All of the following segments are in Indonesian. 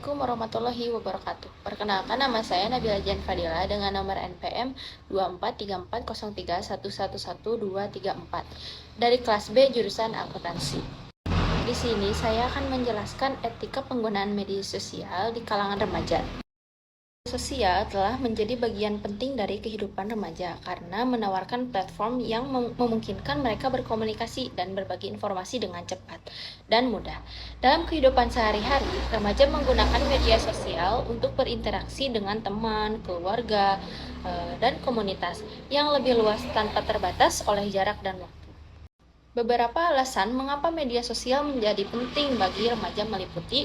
Assalamualaikum warahmatullahi wabarakatuh. Perkenalkan, nama saya Nabila Jan Fadila dengan nomor NPM 243403111234 dari kelas B jurusan akuntansi. Di sini saya akan menjelaskan etika penggunaan media sosial di kalangan remaja. Sosial telah menjadi bagian penting dari kehidupan remaja karena menawarkan platform yang memungkinkan mereka berkomunikasi dan berbagi informasi dengan cepat dan mudah. Dalam kehidupan sehari-hari, remaja menggunakan media sosial untuk berinteraksi dengan teman, keluarga, dan komunitas yang lebih luas tanpa terbatas oleh jarak dan waktu. Beberapa alasan mengapa media sosial menjadi penting bagi remaja meliputi: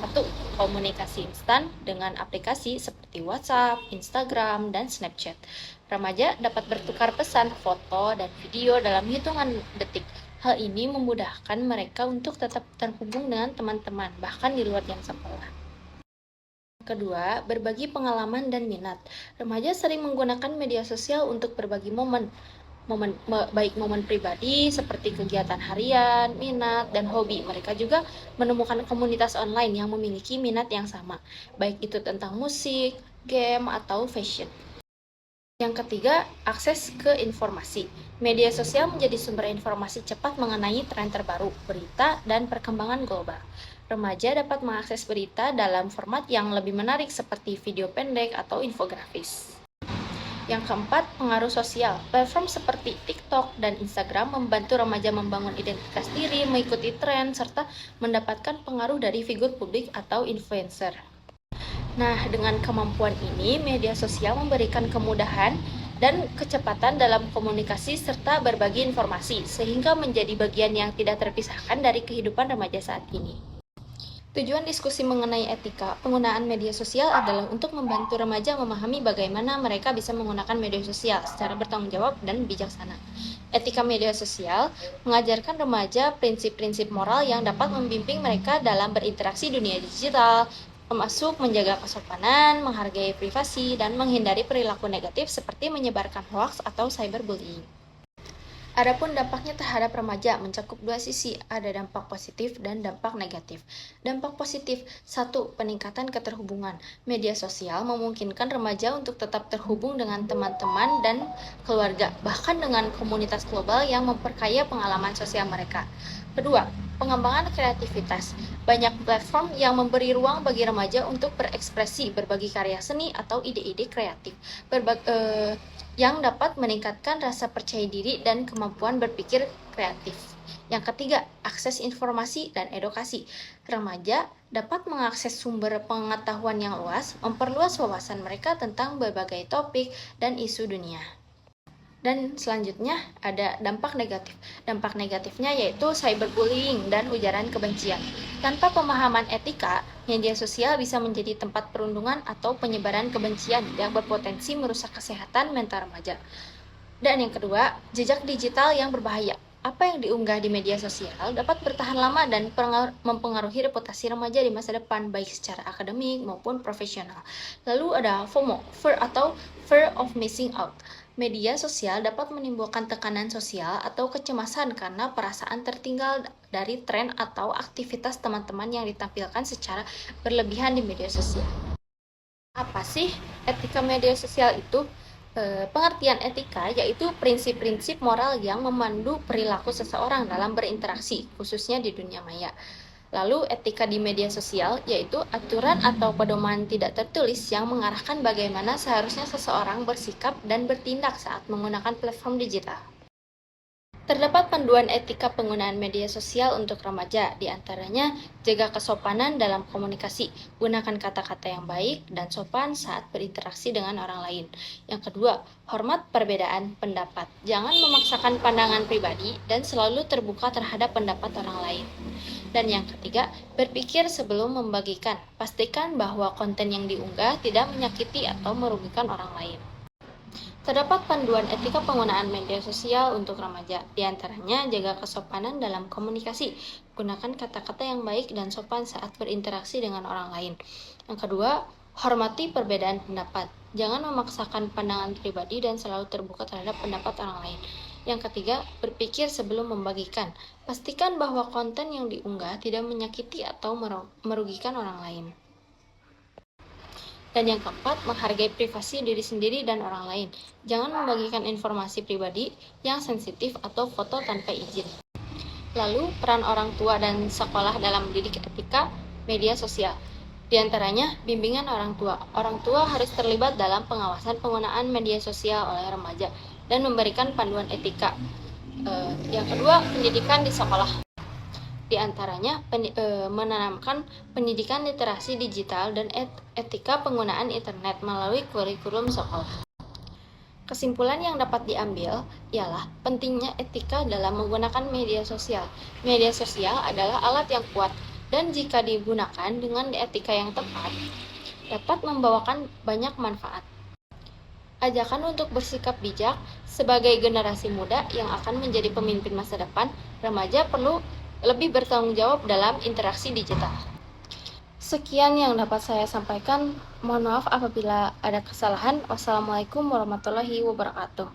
1. Komunikasi instan dengan aplikasi seperti WhatsApp, Instagram, dan Snapchat. Remaja dapat bertukar pesan, foto, dan video dalam hitungan detik. Hal ini memudahkan mereka untuk tetap terhubung dengan teman-teman, bahkan di luar jam sekolah. Kedua, berbagi pengalaman dan minat. Remaja sering menggunakan media sosial untuk berbagi baik momen pribadi seperti kegiatan harian, minat, dan hobi. Mereka juga menemukan komunitas online yang memiliki minat yang sama, baik itu tentang musik, game, atau fashion. Yang ketiga, akses ke informasi. Media sosial menjadi sumber informasi cepat mengenai tren terbaru, berita, dan perkembangan global. Remaja dapat mengakses berita dalam format yang lebih menarik seperti video pendek atau infografis. Yang keempat, pengaruh sosial. Platform seperti TikTok dan Instagram membantu remaja membangun identitas diri, mengikuti tren, serta mendapatkan pengaruh dari figur publik atau influencer. Nah, dengan kemampuan ini, media sosial memberikan kemudahan dan kecepatan dalam komunikasi serta berbagi informasi, sehingga menjadi bagian yang tidak terpisahkan dari kehidupan remaja saat ini. Tujuan diskusi mengenai etika penggunaan media sosial adalah untuk membantu remaja memahami bagaimana mereka bisa menggunakan media sosial secara bertanggung jawab dan bijaksana. Etika media sosial mengajarkan remaja prinsip-prinsip moral yang dapat membimbing mereka dalam berinteraksi dunia digital, termasuk menjaga kesopanan, menghargai privasi, dan menghindari perilaku negatif seperti menyebarkan hoaks atau cyberbullying. Adapun dampaknya terhadap remaja mencakup dua sisi, ada dampak positif dan dampak negatif. Dampak positif: 1. Peningkatan keterhubungan. Media sosial memungkinkan remaja untuk tetap terhubung dengan teman-teman dan keluarga, bahkan dengan komunitas global yang memperkaya pengalaman sosial mereka. Kedua, pengembangan kreativitas. Banyak platform yang memberi ruang bagi remaja untuk berekspresi, berbagi karya seni atau ide-ide kreatif, yang dapat meningkatkan rasa percaya diri dan kemampuan berpikir kreatif. Yang ketiga, akses informasi dan edukasi. Remaja dapat mengakses sumber pengetahuan yang luas, memperluas wawasan mereka tentang berbagai topik dan isu dunia. Dan selanjutnya ada dampak negatif. Dampak negatifnya yaitu cyberbullying dan ujaran kebencian. Tanpa pemahaman etika, media sosial bisa menjadi tempat perundungan atau penyebaran kebencian yang berpotensi merusak kesehatan mental remaja. Dan yang kedua, jejak digital yang berbahaya. Apa yang diunggah di media sosial dapat bertahan lama dan mempengaruhi reputasi remaja di masa depan, baik secara akademik maupun profesional. Lalu ada FOMO, fear of missing out. Media sosial dapat menimbulkan tekanan sosial atau kecemasan karena perasaan tertinggal dari tren atau aktivitas teman-teman yang ditampilkan secara berlebihan di media sosial. Apa sih etika media sosial itu? Pengertian etika yaitu prinsip-prinsip moral yang memandu perilaku seseorang dalam berinteraksi, khususnya di dunia maya. Lalu etika di media sosial yaitu aturan atau pedoman tidak tertulis yang mengarahkan bagaimana seharusnya seseorang bersikap dan bertindak saat menggunakan platform digital. Terdapat panduan etika penggunaan media sosial untuk remaja, di antaranya jaga kesopanan dalam komunikasi, gunakan kata-kata yang baik dan sopan saat berinteraksi dengan orang lain. Yang kedua, hormat perbedaan pendapat. Jangan memaksakan pandangan pribadi dan selalu terbuka terhadap pendapat orang lain. Dan yang ketiga, berpikir sebelum membagikan. Pastikan bahwa konten yang diunggah tidak menyakiti atau merugikan orang lain. Terdapat panduan etika penggunaan media sosial untuk remaja, di antaranya jaga kesopanan dalam komunikasi, gunakan kata-kata yang baik dan sopan saat berinteraksi dengan orang lain. Yang kedua, hormati perbedaan pendapat. Jangan memaksakan pandangan pribadi dan selalu terbuka terhadap pendapat orang lain. Yang ketiga, berpikir sebelum membagikan. Pastikan bahwa konten yang diunggah tidak menyakiti atau merugikan orang lain. Dan yang keempat, menghargai privasi diri sendiri dan orang lain. Jangan membagikan informasi pribadi yang sensitif atau foto tanpa izin. Lalu, peran orang tua dan sekolah dalam mendidik etika media sosial. Di antaranya, bimbingan orang tua. Orang tua harus terlibat dalam pengawasan penggunaan media sosial oleh remaja dan memberikan panduan etika. Yang kedua, pendidikan di sekolah. Di antaranya, menanamkan pendidikan literasi digital dan etika penggunaan internet melalui kurikulum sekolah. Kesimpulan yang dapat diambil ialah pentingnya etika dalam menggunakan media sosial. Media sosial adalah alat yang kuat, dan jika digunakan dengan etika yang tepat, dapat membawakan banyak manfaat. Ajakan untuk bersikap bijak sebagai generasi muda yang akan menjadi pemimpin masa depan, remaja perlu lebih bertanggung jawab dalam interaksi digital. Sekian yang dapat saya sampaikan. Mohon maaf apabila ada kesalahan. Wassalamualaikum warahmatullahi wabarakatuh.